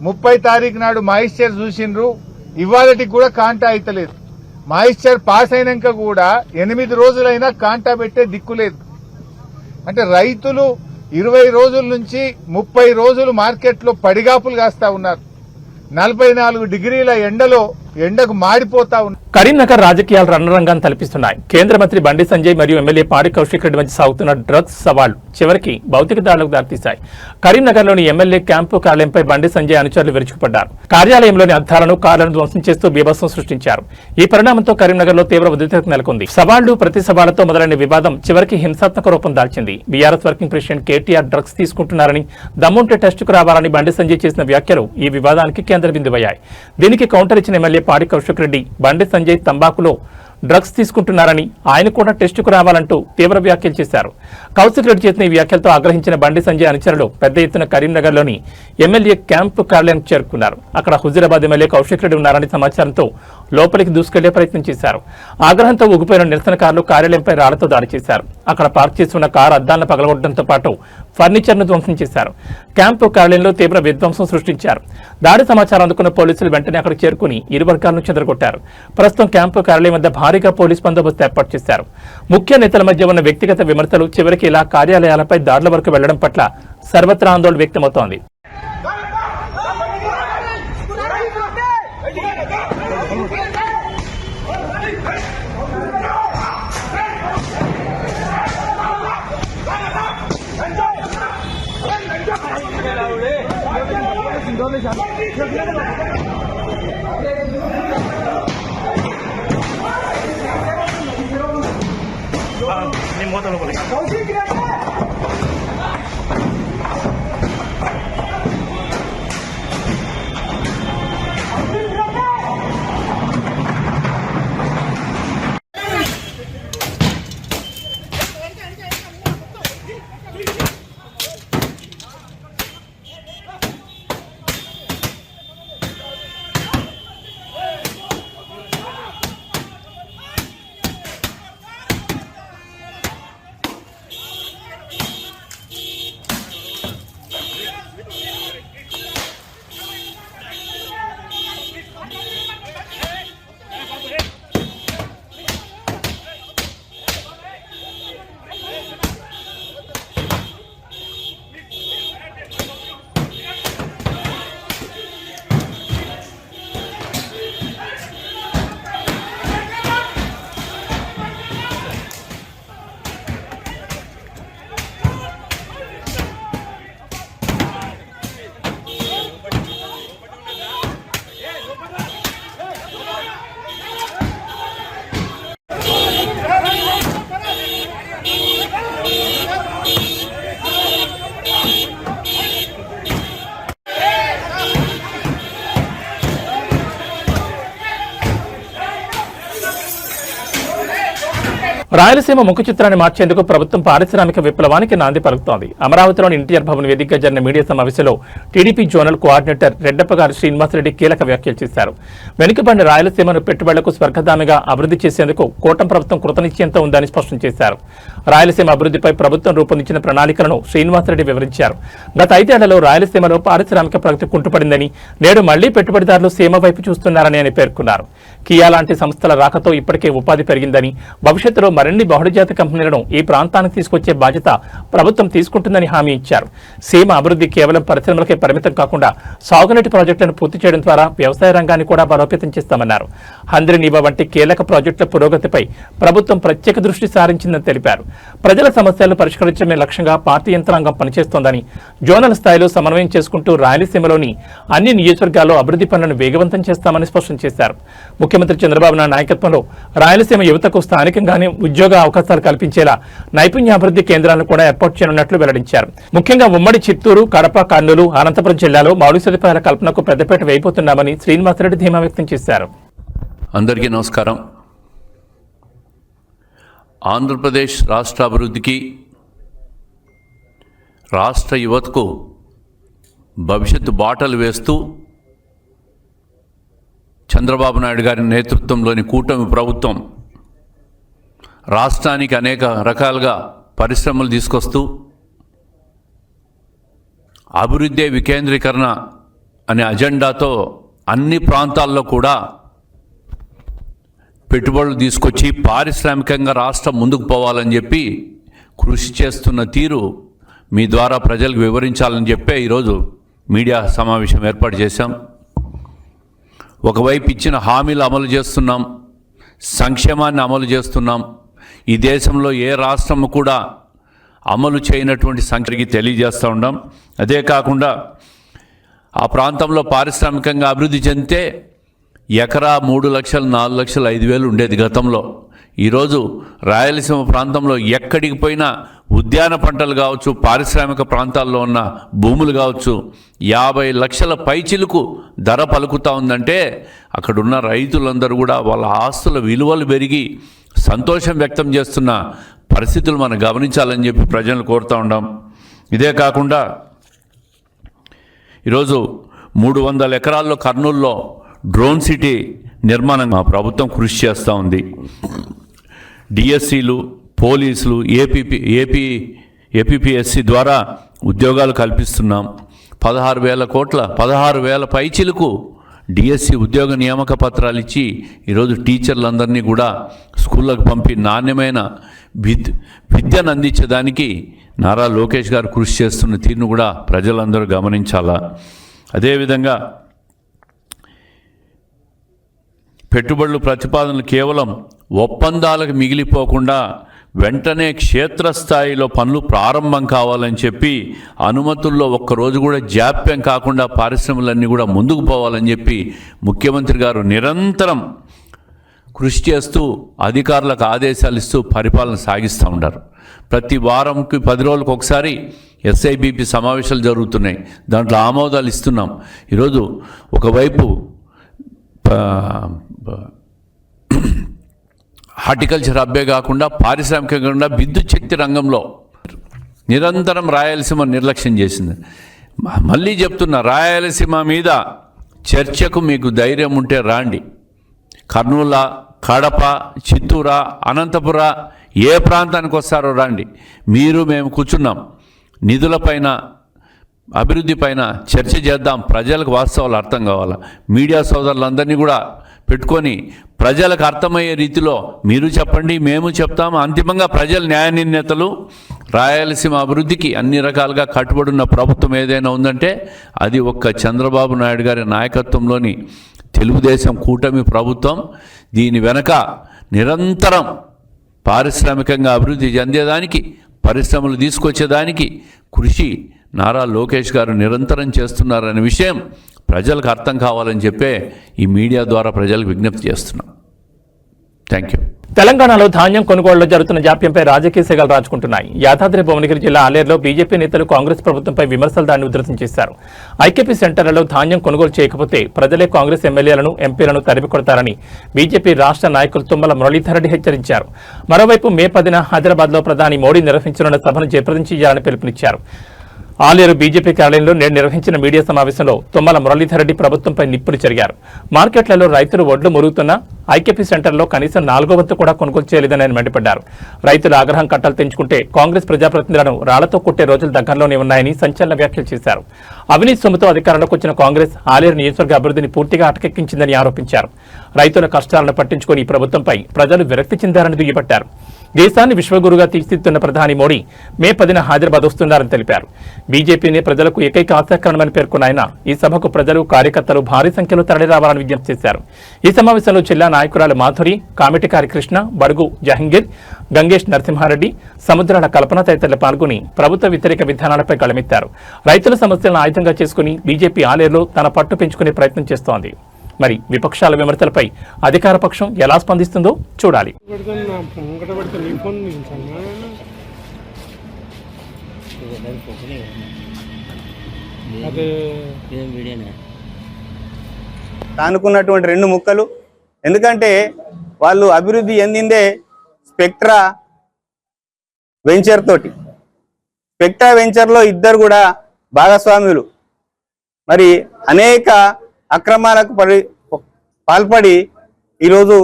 30 తారీఖు నాడు మాయిశ్చర్ చూసిండ్రు, ఇవాళటికి కూడా కాంటా అయితలేదు. మాయిశ్చర్ పాస్ అయినాక కూడా 8 రోజులైనా కాంటా పెట్టే దిక్కు లేదు. అంటే రైతులు 20 రోజుల నుంచి 30 రోజులు మార్కెట్లో పడిగాపులు కాస్తా ఉన్నారు. 44 డిగ్రీల ఎండకు మాడిపోతా ఉన్నారు. కరీంనగర్ రాజకీయాలు రణరంగాన్ని తలపిస్తున్నాయి. కేంద్ర మంత్రి బండి సంజయ్ మరియు ఎమ్మెల్యే పాడి కౌశిక్ రెడ్డి మధ్య సాగుతున్న డ్రగ్స్ సవాళ్లు చివరికి భౌతిక దాడులకు దారితీశాయి. కరీంనగర్లోని ఎమ్మెల్యే క్యాంపు కార్యాలయంపై బండి సంజయ్ అనుచరులు విరుచుకుపడ్డారు. కార్యాలయంలోని అద్దాలను, కార్లను ధ్వంసం చేస్తూ బీభత్సం సృష్టించారు. ఈ పరిణామంతో కరీంనగర్లో తీవ్ర ఉద్రిక్తత నెలకొంది. సవాళ్లు, ప్రతి సవాళ్లతో మొదలైన వివాదం చివరికి హింసాత్మక రూపం దాల్చింది. BRS working president KTR drugs తీసుకుంటున్నారని, దమ్ముంటే టెస్టుకు రావాలని బండి సంజయ్ చేసిన వ్యాఖ్యలు ఈ వివాదానికి కేంద్ర బిందువయ్యాయి. దీనికి కౌంటర్ ఇచ్చిన ఎమ్మెల్యే పాడి కౌశిక్ రెడ్డి బండి సంజయ్ తంబాకులో డ్రగ్స్ తీసుకుంటున్నారని, ఆయన కూడా టెస్టుకు రావాలంటూ తీవ్ర వ్యాఖ్యలు చేశారు. కౌశిక్ రెడ్డి చేసిన ఈ వ్యాఖ్యలతో ఆగ్రహించిన బండి సంజయ్ అనుచరులు పెద్ద ఎత్తున కరీంనగర్లోని ఎమ్మెల్యే క్యాంపు కార్యాలయానికి చేరుకున్నారు. అక్కడ హుజూరాబాద్ ఎమ్మెల్యే కౌశిక్ రెడ్డి ఉన్నారని సమాచారంతో లోపలికి దూసుకెళ్లే ప్రయత్నం చేశారు. ఆగ్రహంతో ఊగిపోయిన నిరసనకారులు కార్యాలయంపై రాళ్లతో దాడి చేశారు. అక్కడ పార్క్ చేసి ఉన్న కారు అద్దాలను పగలగొట్టడంతో పాటు ఫర్నిచర్ను ధ్వంసం చేశారు. క్యాంపు కార్యాలయంలో తీవ్ర విధ్వంసం సృష్టించారు. దాడి సమాచారం అందుకున్న పోలీసులు వెంటనే అక్కడికి చేరుకుని ఇరు వర్గాలను చెదరగొట్టారు. ప్రస్తుతం క్యాంపు కార్యాలయం వద్ద భారీగా పోలీస్ బందోబస్తు ఏర్పాటు చేశారు. ముఖ్య నేతల మధ్య ఉన్న వ్యక్తిగత విమర్శలు చివరికి ఇలా కార్యాలయాలపై దాడుల వరకు వెళ్లడం పట్ల సర్వత్రా ఆందోళన వ్యక్తమవుతోంది. రాయలసీమ ముఖ చిత్రాన్ని మార్చేందుకు ప్రభుత్వం పారిశ్రామిక విప్లవానికి నాంది పలుకుతోంది. అమరావతిలోని ఎన్టీఆర్ భవన్ వేదికగా జరిగిన మీడియా సమావేశంలో టీడీపీ జోనల్ కోఆర్డినేటర్ రెడ్డప్పగారి శ్రీనివాసరెడ్డి కీలక వ్యాఖ్యలు చేశారు. వెనుకబడిన రాయలసీమను పెట్టుబడులకు స్వర్గధామిగా అభివృద్ధి చేసేందుకు కూటమి ప్రభుత్వం కృతనిశ్చయంతో ఉందని స్పష్టం చేశారు. రాయలసీమ అభివృద్ధిపై ప్రభుత్వం రూపొందించిన ప్రణాళికలను శ్రీనివాసరెడ్డి వివరించారు. గత 5 ఏళ్లలో రాయలసీమలో పారిశ్రామిక ప్రగతి కుంటుపడిందని, నేడు మళ్లీ పెట్టుబడిదారులు సీమ వైపు చూస్తున్నారని ఆయన పేర్కొన్నారు. కియా లాంటి సంస్థల రాకతో ఇప్పటికే ఉపాధి పెరిగిందని, భవిష్యత్తులో మరిన్ని బహుళజాతి కంపెనీలను ఈ ప్రాంతానికి తీసుకొచ్చే బాధ్యత ప్రభుత్వం తీసుకుంటుందని హామీ ఇచ్చారు. సీమ అభివృద్ధి కేవలం పరిశ్రమలకే పరిమితం కాకుండా సాగునీటి ప్రాజెక్టులను పూర్తి చేయడం ద్వారా వ్యవసాయ రంగాన్ని కూడా బలోపేతం చేస్తామన్నారు. హంద్రినీవా వంటి కీలక ప్రాజెక్టుల పురోగతిపై ప్రభుత్వం ప్రత్యేక దృష్టి సారించిందని తెలిపారు. ప్రజల సమస్యలను పరిష్కరించడమే లక్ష్యంగా పార్టీ యంత్రాంగం పనిచేస్తోందని, జోనల్ స్థాయిలో సమన్వయం చేసుకుంటూ రాయలసీమలోని అన్ని నియోజకవర్గాల్లో అభివృద్ధి పనులను వేగవంతం చేస్తామని స్పష్టం చేశారు. ముఖ్యమంత్రి చంద్రబాబు నాయుడు నాయకత్వంలో రాయలసీమ యువతకు స్థానికంగానే ఉద్యోగ అవకాశాలు కల్పించేలా నైపుణ్యాభివృద్ధి కేంద్రాలను కూడా ఏర్పాటు చేయనున్నట్లు వెల్లడించారు. ముఖ్యంగా ఉమ్మడి చిత్తూరు, కడప, కర్నూలు, అనంతపురం జిల్లాలో మౌలిక సదుపాయాల కల్పనకు పెద్దపీట వేయబోతున్నామని శ్రీనివాసరెడ్డి ధీమా వ్యక్తం చేశారు. అందరికీ నమస్కారం. ఆంధ్రప్రదేశ్ రాష్ట్ర అభివృద్ధికి, రాష్ట్ర యువతకు భవిష్యత్తు బాటలు వేస్తూ చంద్రబాబు నాయుడు గారి నేతృత్వంలోని కూటమి ప్రభుత్వం రాష్ట్రానికి అనేక రకాలుగా పరిశ్రమలు తీసుకొస్తూ అభివృద్ధి వికేంద్రీకరణ అనే అజెండాతో అన్ని ప్రాంతాల్లో కూడా పెట్టుబడులు తీసుకొచ్చి పారిశ్రామికంగా రాష్ట్రం ముందుకు పోవాలని చెప్పి కృషి చేస్తున్న తీరు మీ ద్వారా ప్రజలకు వివరించాలని చెప్పే ఈరోజు మీడియా సమావేశం ఏర్పాటు చేశాం. ఒకవైపు ఇచ్చిన హామీలు అమలు చేస్తున్నాం, సంక్షేమాన్ని అమలు చేస్తున్నాం. ఈ దేశంలో ఏ రాష్ట్రము కూడా అమలు చేయనటువంటి సంఖ్యకి తెలియజేస్తూ ఉన్నాం. అదే కాకుండా ఆ ప్రాంతంలో పారిశ్రామికంగా అభివృద్ధి చెందితే ఎకరా 3 లక్షలు 4 లక్షలు 5,000 ఉండేది గతంలో. ఈరోజు రాయలసీమ ప్రాంతంలో ఎక్కడికి పోయినా ఉద్యాన పంటలు కావచ్చు, పారిశ్రామిక ప్రాంతాల్లో ఉన్న భూములు కావచ్చు, 50 లక్షల పైచిలుకు ధర పలుకుతూ ఉందంటే అక్కడున్న రైతులందరూ కూడా వాళ్ళ ఆస్తుల విలువలు పెరిగి సంతోషం వ్యక్తం చేస్తున్న పరిస్థితులు మనం గమనించాలని చెప్పి ప్రజలను కోరుతూ ఉన్నాం. ఇదే కాకుండా ఈరోజు 300 ఎకరాల్లో కర్నూలులో డ్రోన్ సిటీ నిర్మాణం మా ప్రభుత్వం కృషి చేస్తూ ఉంది. డిఎస్సీలు, పోలీసులు, ఏపీపీఎస్సీ ద్వారా ఉద్యోగాలు కల్పిస్తున్నాం. 16,000 పైచిలకు డిఎస్సి ఉద్యోగ నియామక పత్రాలు ఇచ్చి ఈరోజు టీచర్లందరినీ కూడా స్కూళ్ళకు పంపి నాణ్యమైన విద్యను అందించేదానికి నారా లోకేష్ గారు కృషి చేస్తున్న తీరును కూడా ప్రజలందరూ గమనించాలా. అదేవిధంగా పెట్టుబడులు ప్రతిపాదనలు కేవలం ఒప్పందాలకు మిగిలిపోకుండా వెంటనే క్షేత్రస్థాయిలో పనులు ప్రారంభం కావాలని చెప్పి అనుమతుల్లో ఒక్కరోజు కూడా జాప్యం కాకుండా పరిశ్రమలన్నీ కూడా ముందుకు పోవాలని చెప్పి ముఖ్యమంత్రి గారు నిరంతరం కృషి చేస్తూ అధికారులకు ఆదేశాలు ఇస్తూ పరిపాలన సాగిస్తూ ఉంటారు. ప్రతి వారంకి 10 రోజులకు ఒకసారి ఎస్ఐబిపి సమావేశాలు జరుగుతున్నాయి. దాంట్లో ఆమోదాలు ఇస్తున్నాం. ఈరోజు ఒకవైపు హార్టికల్చర్ హబ్బే కాకుండా పారిశ్రామికంగా విద్యుత్ శక్తి రంగంలో నిరంతరం రాయలసీమ నిర్లక్ష్యం చేసింది. మళ్ళీ చెప్తున్నా, రాయలసీమ మీద చర్చకు మీకు ధైర్యం ఉంటే రాండి. కర్నూలు, కడప, చిత్తూరు, అనంతపుర ఏ ప్రాంతానికి వస్తారో రండి. మీరు మేము కూర్చున్నాం. నిధులపైన, అభివృద్ధి పైన చర్చ చేద్దాం. ప్రజలకు వాస్తవాలు అర్థం కావాలా. మీడియా సోదరులందరినీ కూడా పెట్టుకొని ప్రజలకు అర్థమయ్యే రీతిలో మీరు చెప్పండి, మేము చెప్తాము. అంతిమంగా ప్రజల న్యాయ నిర్ణేతలు రాయలసీమ అభివృద్ధికి అన్ని రకాలుగా కట్టుబడిన ప్రభుత్వం ఏదైనా ఉందంటే అది ఒక్క చంద్రబాబు నాయుడు గారి నాయకత్వంలోని తెలుగుదేశం కూటమి ప్రభుత్వం. దీని వెనక నిరంతరం పారిశ్రామికంగా అభివృద్ధి చెందేదానికి, పరిశ్రమలు తీసుకొచ్చేదానికి కృషి నారా లోకేష్ గారు నిరంతరం చేస్తున్నారనే విషయం ప్రజలకు అర్థం కావాలని చెప్పే ఈ మీడియా ద్వారా ప్రజలకు విజ్ఞప్తి చేస్తున్నాం. Thank you. తెలంగాణలో ధాన్యం కొనుగోలులో జరుగుతున్న జాప్యంపై రాజకీయ సెగలు రాజుకుంటున్నాయి. యాదాద్రి భువనగిరి జిల్లా ఆలేరులో బీజేపీ నేతలు కాంగ్రెస్ ప్రభుత్వంపై విమర్శల దాడిని ఉధృతం చేశారు. ఐకేపీ సెంటర్లలో ధాన్యం కొనుగోలు చేయకపోతే ప్రజలే కాంగ్రెస్ ఎమ్మెల్యేలను, ఎంపీలను తరిమి కొడతారని బీజేపీ రాష్ట్ర నాయకులు తుమ్మల మురళీధర్ రెడ్డి హెచ్చరించారు. మరోవైపు మే 10న హైదరాబాద్లో ప్రధాని మోడీ నిర్వహించనున్న సభను జయప్రదం చేయాలని పిలుపునిచ్చారు. ఆలేరు బీజేపీ కార్యాలయంలో నేడు నిర్వహించిన మీడియా సమావేశంలో తుమ్మల మురళీధర్ రెడ్డి ప్రభుత్వంపై నిప్పులు చెరిగారు. మార్కెట్లలో రైతులు వడ్లు మురుగుతున్నా ఐకేపీ సెంటర్లో కనీసం 4వ వంతు కూడా కొనుగోలు చేయలేదని ఆయన మండిపడ్డారు. రైతుల ఆగ్రహం కట్టలు తెంచుకుంటే కాంగ్రెస్ ప్రజాప్రతినిధులను రాళ్లతో కొట్టే రోజులు దగ్గరలోనే ఉన్నాయని సంచలన వ్యాఖ్యలు చేశారు. అవినీతి సొమ్ముతో అధికారంలోకి వచ్చిన కాంగ్రెస్ ఆలేరు నియోజకవర్గ అభివృద్ధిని పూర్తిగా అటకెక్కించిందని ఆరోపించారు. రైతుల కష్టాలను పట్టించుకుని ఈ ప్రభుత్వంపై ప్రజలు విరక్తి చెందారని దుయ్యబట్టారు. దేశాన్ని విశ్వగురుగా తీర్చిదిద్దుతున్న ప్రధాని మోడీ మే 10న హైదరాబాద్ వస్తున్నారని తెలిపారు. బీజేపీని ప్రజలకు ఏకైక ఆశాకరణమని పేర్కొన్న ఆయన ఈ సభకు ప్రజలు, కార్యకర్తలు భారీ సంఖ్యలో తరలిరావాలని విజ్ఞప్తి చేశారు. ఈ సమావేశంలో జిల్లా నాయకురాలు మాధురి, కామిటికారి కృష్ణ, బడుగు జహంగీర్, గంగేష్ నరసింహారెడ్డి, సముద్రాల కల్పన తదితరులు పాల్గొని ప్రభుత్వ వ్యతిరేక విధానాలపై గళమెత్తారు. రైతుల సమస్యలను ఆయుధంగా చేసుకుని బీజేపీ ఆలేరులో తన పట్టు పెంచుకునే ప్రయత్నం చేస్తోంది. మరి విపక్షాల విమర్శలపై అధికార పక్షం ఎలా స్పందిస్తుందో చూడాలి. కానుకున్నటువంటి 2 ముక్కలు. ఎందుకంటే వాళ్ళు అభివృద్ధి చెందిందే స్పెక్ట్రా వెంచర్ తోటి. స్పెక్ట్రా వెంచర్లో ఇద్దరు కూడా భాగస్వాములు. మరి అనేక అక్రమాలకు పాల్పడి ఈరోజు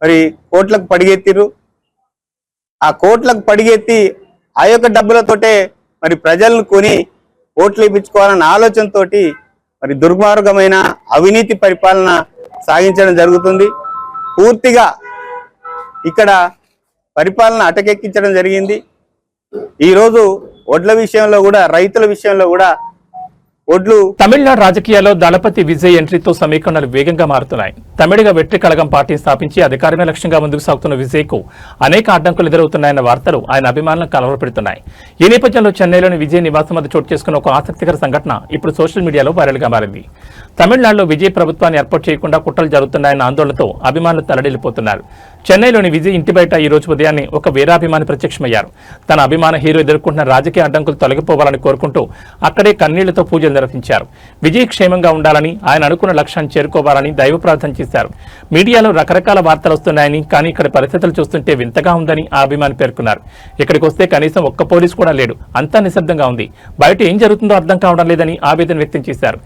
మరి కోట్లకు పడిగెత్తిరు. ఆ కోట్లకు పడిగెత్తి ఆ యొక్క డబ్బులతోటే మరి ప్రజలను కొని ఓట్లు ఇప్పించుకోవాలన్న ఆలోచనతో మరి దుర్మార్గమైన అవినీతి పరిపాలన సాగించడం జరుగుతుంది. పూర్తిగా ఇక్కడ పరిపాలన అటకెక్కించడం జరిగింది. ఈరోజు ఒడ్ల విషయంలో కూడా, రైతుల విషయంలో కూడా ఒడ్లు తమిళనాడు రాజకీయాల్లో దళపతి విజయ్ ఎంట్రీతో సమీకరణలు వేగంగా మారుతున్నాయి. తమిళగ వెట్రి కళగం పార్టీ స్థాపించి అధికారమే లక్ష్యంగా ముందుకు సాగుతున్న విజయ్ కు అనేక అడ్డంకులు ఎదురవుతున్నాయన్న వార్తలు ఆయన అభిమానులను కలవరపెడుతున్నాయి. ఈ నేపథ్యంలో చెన్నైలోని విజయ్ నివాసం వద్ద చోటు చేసుకున్న ఒక ఆసక్తికర సంఘటన ఇప్పుడు సోషల్ మీడియాలో వైరల్ గా మారింది. తమిళనాడులో విజయ్ ప్రభుత్వాన్ని ఏర్పాటు చేయకుండా కుట్రలు జరుగుతున్నాయన్న ఆందోళనతో అభిమానులు తలడిల్లిపోతున్నారు. చెన్నైలోని విజయ్ ఇంటి బయట ఈ రోజు ఉదయాన్నే ఒక వీరాభిమాని ప్రత్యక్షమయ్యారు. తన అభిమాన హీరో ఎదుర్కొంటున్న రాజకీయ అడ్డంకులు తొలగిపోవాలని కోరుకుంటూ అక్కడే కన్నీళ్లతో పూజలు నిర్వహించారు. విజయ్ క్షేమంగా ఉండాలని, ఆయన అనుకున్న లక్ష్యాన్ని చేరుకోవాలని దైవ ప్రార్థన చేశారు. మీడియాలో రకరకాల వార్తలు వస్తున్నాయని, కానీ ఇక్కడ పరిస్థితులు చూస్తుంటే వింతగా ఉందని ఆ అభిమాని పేర్కొన్నారు. ఇక్కడికి వస్తే కనీసం ఒక్క పోలీసు కూడా లేడు, అంతా నిశ్శబ్దంగా ఉంది, బయట ఏం జరుగుతుందో అర్థం కావడం లేదని ఆవేదన వ్యక్తం చేశారు.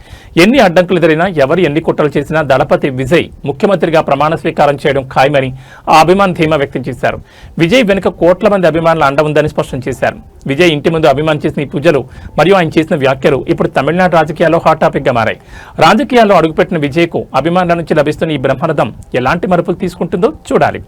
ఎన్ని అడ్డంకులు ఎదురైనా, ఎవరు ఎన్ని కుట్రలు చేసినా దళపతి విజయ్ ముఖ్యమంత్రిగా ప్రమాణ స్వీకారం చేయడం ఖాయమని ఆ అభిమాని ధీమా వ్యక్తం చేశారు. విజయ్ వెనుక కోట్ల మంది అభిమానుల అండ ఉందని స్పష్టం చేశారు. విజయ్ ఇంటి ముందు అభిమాని చేసిన ఈ పూజలు మరియు ఆయన చేసిన వ్యాఖ్యలు ఇప్పుడు తమిళనాడు రాజకీయాల్లో హాట్ టాపిక్ గా మారాయి. రాజకీయాల్లో అడుగుపెట్టిన విజయ్ కు అభిమానుల నుంచి లభిస్తున్న ఈ బ్రహ్మరథం ఎలాంటి మలుపులు తీసుకుంటుందో చూడాలి.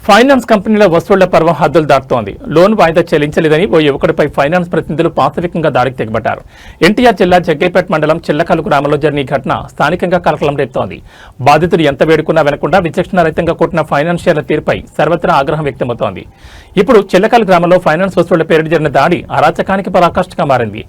ఫైనాన్స్ కంపెనీల వసూళ్ల పర్వం హద్దులు దాటుతోంది. లోన్ వాయిదా చెల్లించలేదని ఓ యువకుడిపై ఫైనాన్స్ ప్రతినిధులు పాశవికంగా దాడికి తెగబడ్డారు. ఎన్టీఆర్ జిల్లా జగ్గైపేట మండలం చిల్లకల్లు గ్రామంలో జరిగిన ఈ ఘటన స్థానికంగా కలకలం రేపుతోంది. బాధితుడు ఎంత వేడుకున్నా వినకుండా విచక్షణారహితంగా కొట్టిన ఫైనాన్షియర్ల తీరుపై సర్వత్రా ఆగ్రహం వ్యక్తమవుతోంది. ఇప్పుడు చిల్లకల్లు గ్రామంలో ఫైనాన్స్ వసూళ్ల పేరిట జరిగిన దాడి అరాచకానికి పరాకాష్ఠగా మారింది.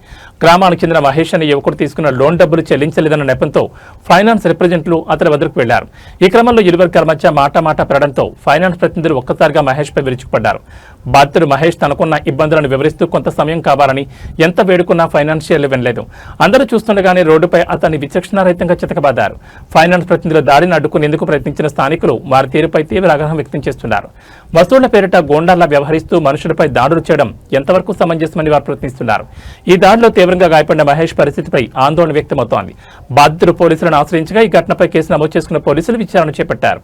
గ్రామానికి చెందిన మహేష్ అనే యువకుడు తీసుకున్న లోన్ డబ్బులు చెల్లించలేదన్న నెపంతో ఫైనాన్స్ రిప్రజెంట్లు అతని వద్దకు వెళ్లారు. ఈ క్రమంలో ఇరు వర్గాల మధ్య మాట పెరడంతో ఫైనాన్స్ ప్రతినిధులు ఒక్కసారిగా మహేష్ పై విరుచుకుపడ్డారు. బాధితుడు మహేష్ తనకున్న ఇబ్బందులను వివరిస్తూ కొంత సమయం కావాలని ఎంత వేడుకున్నా ఫైనాన్షియర్లు వినలేదు. అందరూ చూస్తుండగానే రోడ్డుపై అతన్ని విచక్షణారహితంగా చితకబాదారు. ఫైనాన్స్ ప్రతినిధుల దాడిని అడ్డుకునేందుకు ప్రయత్నించిన స్థానికులు వారి తీరుపై తీవ్ర ఆగ్రహం వ్యక్తం చేస్తున్నారు. వసూళ్ల పేరిట గోండాల్లా వ్యవహరిస్తూ మనుషులపై దాడులు చేయడం ఎంతవరకు సమంజసమని వారు ప్రశ్నిస్తున్నారు. ఈ దాడిలో తీవ్రంగా గాయపడిన మహేష్ పరిస్థితిపై ఆందోళన వ్యక్తమవుతోంది. బాధితుడు పోలీసులను ఆశ్రయించగా ఈ ఘటనపై కేసు నమోదు చేసుకున్న పోలీసులు విచారణ చేపట్టారు.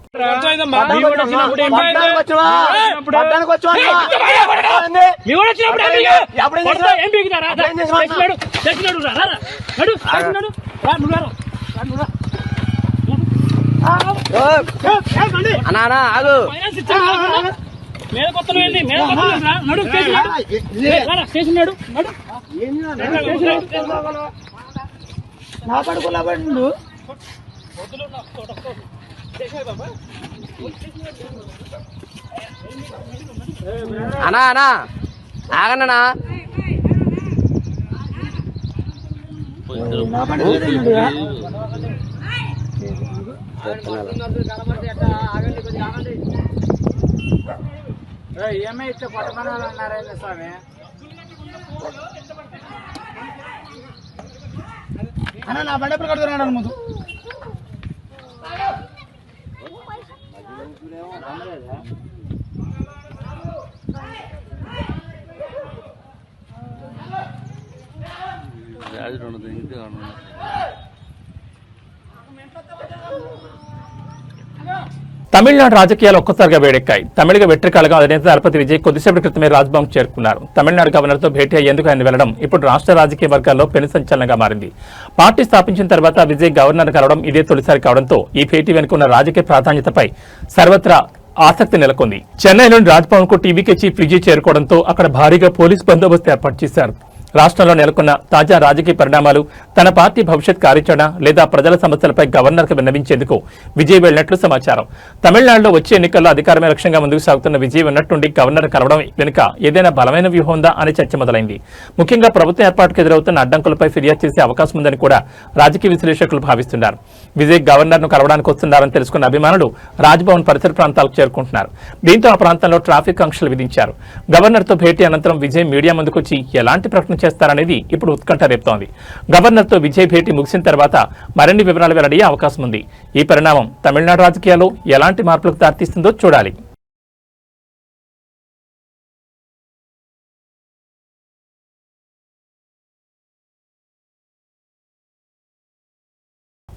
అనా అనా ఆగన్నా ఏమైతే పట్టమనాలన్నారైనా స్వామి అన్న నా బండి ఎప్పుడు కడుతున్నాడు ముందు తమిళనాడు రాజకీయాలు ఒక్కసారిగా వేడెక్కాయి. తమిళగ వెట్రికాలుగా అధినేత దళపతి విజయ్ కొద్దిసేపటి క్రితమే రాజ్భవన్ చేరుకున్నారు. తమిళనాడు గవర్నర్తో భేటీ అయ్యేందుకు ఆయన వెళ్లడం ఇప్పుడు రాష్ట్ర రాజకీయ వర్గాల్లో పెను సంచలనంగా మారింది. పార్టీ స్థాపించిన తర్వాత విజయ్ గవర్నర్ కలవడం ఇదే తొలిసారి కావడంతో ఈ భేటీ వెనుకున్న రాజకీయ ప్రాధాన్యతపై సర్వత్రా ఆసక్తి నెలకొంది. చెన్నైలోని రాజ్భవన్ కు టీవీకే చీఫ్ విజయ్ చేరుకోవడంతో అక్కడ భారీగా పోలీస్ బందోబస్తు ఏర్పాటు చేశారు. రాష్ట్రంలో నెలకొన్న తాజా రాజకీయ పరిణామాలు, తన పార్టీ భవిష్యత్ కార్యాచరణ లేదా ప్రజల సమస్యలపై గవర్నర్కు విన్నవించేందుకు విజయ్ వెళ్లినట్లు సమాచారం. తమిళనాడులో వచ్చే ఎన్నికల్లో అధికారమే లక్ష్యంగా ముందుకు సాగుతున్న విజయ్ ఉన్నట్టుండి గవర్నర్ కలవడం వెనుక ఏదైనా బలమైన వ్యూహం ఉందా అనే చర్చ మొదలైంది. ముఖ్యంగా ప్రభుత్వం ఏర్పాటుకు ఎదురవుతున్న అడ్డంకులపై ఫిర్యాదు చేసే అవకాశం ఉందని కూడా రాజకీయ విశ్లేషకులు భావిస్తున్నారు. విజయ్ గవర్నర్ను కలవడానికి వస్తున్నారని తెలుసుకున్న అభిమానులు రాజ్భవన్ పరిసర ప్రాంతాలకు చేరుకుంటున్నారు. దీంతో ఆ ప్రాంతంలో ట్రాఫిక్ ఆంక్షలు విధించారు. గవర్నర్తో భేటీ అనంతరం విజయ్ మీడియా ముందుకొచ్చి ఎలాంటి ప్రకటన చేస్తారనేది ఇప్పుడు ఉత్కంఠ రేపుతోంది. గవర్నర్తో విజయ్ భేటీ ముగిసిన తర్వాత మరిన్ని వివరాలు వెల్లడయ్యే అవకాశం ఉంది. ఈ పరిణామం తమిళనాడు రాజకీయాల్లో ఎలాంటి మార్పులకు దారితీస్తుందో చూడాలి.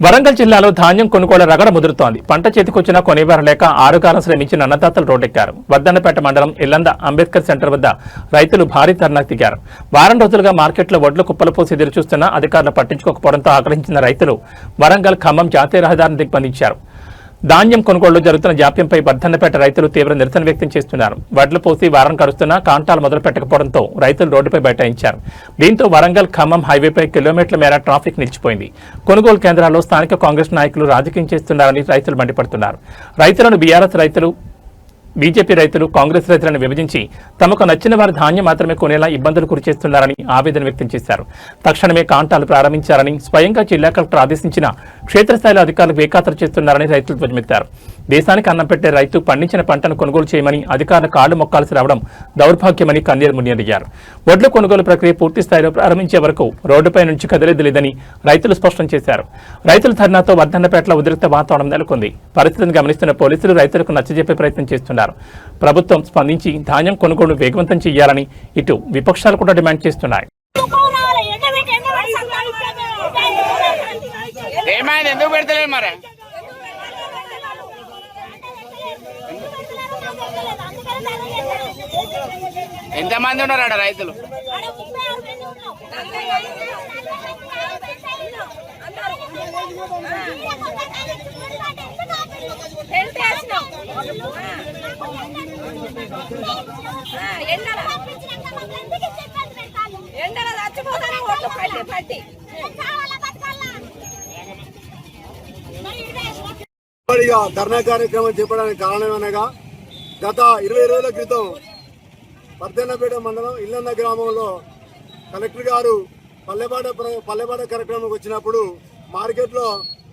వరంగల్ జిల్లాలో ధాన్యం కొనుగోలు రగడ ముదురుతోంది. పంట చేతికొచ్చినా కొనేవారు లేక 6 కాలం శ్రమించిన అన్నదాతలు రోడ్డెక్కారు. వర్ధన్నపేట మండలం ఇల్లంద అంబేద్కర్ సెంటర్ వద్ద రైతులు భారీ ధర్నాకు దిగారు. వారం రోజులుగా మార్కెట్లో వడ్లు కుప్పలు పోసి ఎదురు చూస్తున్నా అధికారులు పట్టించుకోకపోవడంతో ఆగ్రహించిన రైతులు వరంగల్ ఖమ్మం జాతీయ రహదారిని దిగ్బంధించారు. ధాన్యం కొనుగోళ్లు జరుగుతున్న జాప్యంపై వర్ధన్నపేట రైతులు తీవ్ర నిరసన వ్యక్తం చేస్తున్నారు. వడ్లు పోసి వారం గడుస్తున్నా కాంటాలు మొదలు పెట్టకపోవడంతో రైతులు రోడ్డుపై బైఠాయించారు. దీంతో వరంగల్ ఖమ్మం హైవేపై కిలోమీటర్ల మేర ట్రాఫిక్ నిలిచిపోయింది. కొనుగోలు కేంద్రాల్లో స్థానిక కాంగ్రెస్ నాయకులు రాజకీయం చేస్తున్నారని రైతులు మండిపడుతున్నారు. రైతులను బీఆర్ఎస్ రైతులు, బీజేపీ రైతులు కాంగ్రెస్ రైతులను విభజించి తమకు నచ్చిన వారి ధాన్యం మాత్రమే కొనేలా ఇబ్బందులు గురిచేస్తున్నారని ఆవేదన వ్యక్తం చేశారు. తక్షణమే కాంటాలు ప్రారంభించాలని స్వయంగా జిల్లా కలెక్టర్ ఆదేశించిన క్షేత్రస్థాయిలో అధికారులు బేఖాతరు చేస్తున్నారని రైతులు ధ్వజమెత్తారు. దేశానికి అన్నం పెట్టే రైతు పండించిన పంటను కొనుగోలు చేయమని అధికారులు కాళ్లు మొక్కాల్సి రావడం దౌర్భాగ్యమని కన్నీరు మునియడిగారు. వడ్ల కొనుగోలు ప్రక్రియ పూర్తి స్థాయిలో ప్రారంభించే వరకు రోడ్డుపై నుంచి కదిలేది లేదని రైతులు స్పష్టం చేశారు. రైతుల ధర్నాతో వర్ధన్నపేటలో ఉద్రిక్త వాతావరణం నెలకొంది. పరిస్థితిని గమనిస్తున్న పోలీసులు రైతులకు నచ్చజెప్పే ప్రయత్నం చేస్తున్నారు. ప్రభుత్వం స్పందించి ధాన్యం కొనుగోలు వేగవంతం చేయాలని ఇటు విపక్షాలు కూడా డిమాండ్ చేస్తున్నాయి. ఎంతమంది ఉన్నారు రైతులు? ధర్నా కార్యక్రమం చెప్పడానికి కారణమనగా గత 20 రోజుల క్రితం వర్ధన్నపేట మండలం ఇల్లంద గ్రామంలో కలెక్టర్ గారు పల్లెపాట కార్యక్రమంకి వచ్చినప్పుడు మార్కెట్లో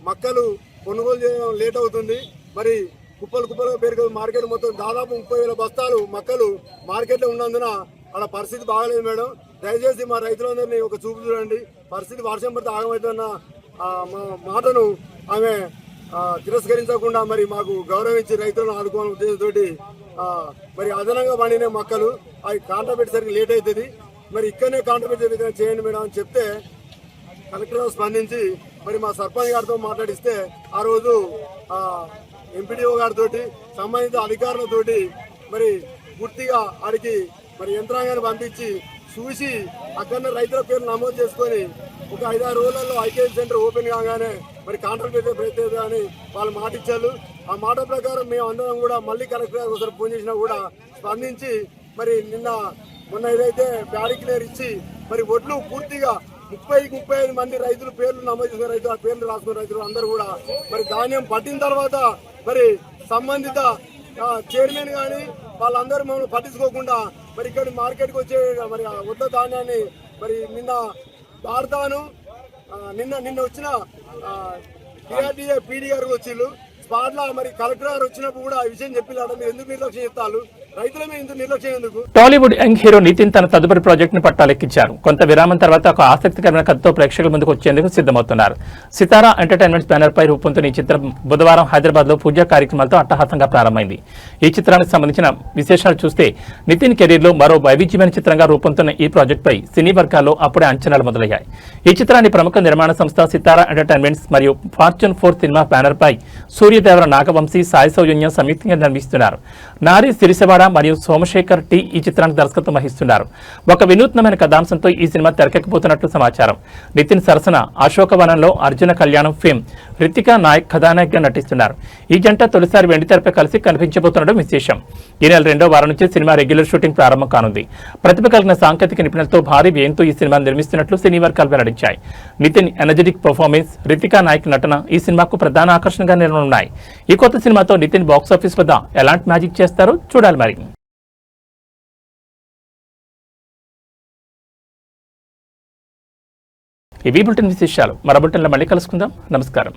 మక్కలు కొనుగోలు చేయడం లేట్ అవుతుంది. మరి కుప్పలుగా పేరుకు మార్కెట్ మొత్తం దాదాపు 30,000 బస్తాలు మక్కలు మార్కెట్లో ఉన్నందున అలా పరిస్థితి బాగలేదు మేడం. దయచేసి మా రైతులందరినీ ఒక చూపు చూడండి. పరిస్థితి వర్షం పడితే ఆగమవుతున్న మాటను ఆమె తిరస్కరించకుండా మరి మాకు గౌరవించి రైతులను ఆదుకోవాలనే ఉద్దేశంతో మరి అదనంగా పండిన మొక్కలు అవి కాంటా పెట్టేసరికి లేట్ అవుతుంది. మరి ఇక్కడనే కాంటా పెట్టే విధంగా చేయండి మేడం అని చెప్తే కలెక్టర్ స్పందించి మరి మా సర్పంచ్ గారితో మాట్లాడిస్తే ఆ రోజు ఎంపీడీఓ గారితో సంబంధిత అధికారులతోటి మరి పూర్తిగా ఆడికి మరి యంత్రాంగాన్ని పంపించి చూసి అక్కడ రైతుల పేర్లు నమోదు చేసుకొని ఒక 5-6 రోజులలో ఐకేఎం సెంటర్ ఓపెన్ కాగానే మరి కాంట్రాక్ట్ అయితే ప్రయత్నం అని వాళ్ళు మాట ఇచ్చారు. ఆ మాట ప్రకారం మేము అందరం కూడా మళ్ళీ కలెక్టర్ గారు ఒకసారి ఫోన్ చేసినా కూడా స్పందించి మరి మొన్న ఏదైతే ప్యాడీ క్లియర్ ఇచ్చి మరి ఒడ్లు పూర్తిగా 30-35 మంది రైతులు పేర్లు నమోదు చేసిన రైతులు ఆ పేర్లు రాసుకున్న రైతులు అందరూ కూడా మరి ధాన్యం పట్టిన తర్వాత మరి సంబంధిత చైర్మన్ కానీ వాళ్ళందరూ మమ్మల్ని పట్టించుకోకుండా మరి ఇక్కడ మార్కెట్కి వచ్చే మరి వడ్ల ధాన్యాన్ని మరి నిన్న వాడతాను నిన్న వచ్చిన పీడీ గారు వచ్చిళ్ళు స్పాట్లో మరి కలెక్టర్ గారు వచ్చినప్పుడు కూడా ఆ విషయం చెప్పినాడు. మీరు ఎందుకు నిర్లక్ష్యం చెప్తారు? రైతుల మీద ఇంత నిర్లక్ష్యం ఎందుకు? టాలీవుడ్ యంగ్ హీరో నితిన్ తన తదుపరి ప్రాజెక్ట్ ను పట్టాలెక్కించారు. కొంత విరామం తర్వాత ఒక ఆసక్తికరమైన కథతో ప్రేక్షకుల ముందుకు వచ్చేందుకు సిద్ధమవుతున్నారు. సితారా ఎంటర్టైన్మెంట్స్ బ్యానర్ పై రూపొందుతున్న ఈ చిత్రం బుధవారం హైదరాబాద్ లో పూజా కార్యక్రమాలతో అట్టహాసంగా ప్రారంభమైంది. ఈ చిత్రానికి సంబంధించిన విశేషాలు చూస్తే నితిన్ కెరీర్ లో మరో వైవిధ్యమైన చిత్రంగా రూపొందుతున్న ఈ ప్రాజెక్ట్ పై సినీ వర్గాల్లో అప్పుడే అంచనాలు మొదలయ్యాయి. ఈ చిత్రాన్ని ప్రముఖ నిర్మాణ సంస్థ సితారా ఎంటర్టైన్మెంట్స్ మరియు ఫార్చ్యూన్ 4 సినిమా బ్యానర్ పై సూర్యదేవర నాగవంశీ సాయి సౌజన్యం సంయుక్తంగా నిర్మిస్తున్నారు. నారి సిరిసవాడ మరియు సోమశేఖర్ టి ఈ చిత్రానికి దర్శకత్వం వహిస్తున్నారు. ఒక వినూత్నమైన కథాంశంతో ఈ సినిమా తెరకెక్కబోతున్నట్లు సమాచారం. నితిన్ సరసన అశోకవనంలో అర్జున కళ్యాణం ఫేమ్ రితికా నాయక్ కథానాయకగా నటిస్తున్నారు. ఈ జంట తొలిసారి వెండితెరపై కలిసి కనిపించబోతుండడం విశేషం. ఈ నెల 2వ వారం నుంచి సినిమా రెగ్యులర్ షూటింగ్ ప్రారంభం కానుంది. ప్రతిభ కలిగిన సాంకేతిక నిపుణులతో భారీ వ్యయంతో ఈ సినిమాను నిర్మిస్తున్నట్లు సినీ వర్గాలు వెల్లడించాయి. నితిన్ ఎనర్జెటిక్ పర్ఫార్మెన్స్, రితికా నాయక్ నటన ఈ సినిమాకు ప్రధాన ఆకర్షణగా నిలవనున్నాయి. ఈ కొత్త సినిమాతో నితిన్ బాక్సాఫీస్ వద్ద ఎలాంటి మ్యాజిక్ చేస్తారో చూడాలి మరి. ఇవి బులెటిన్ విశేషాలు. మరో బులెటిన్లో మళ్ళీ కలుసుకుందాం. నమస్కారం.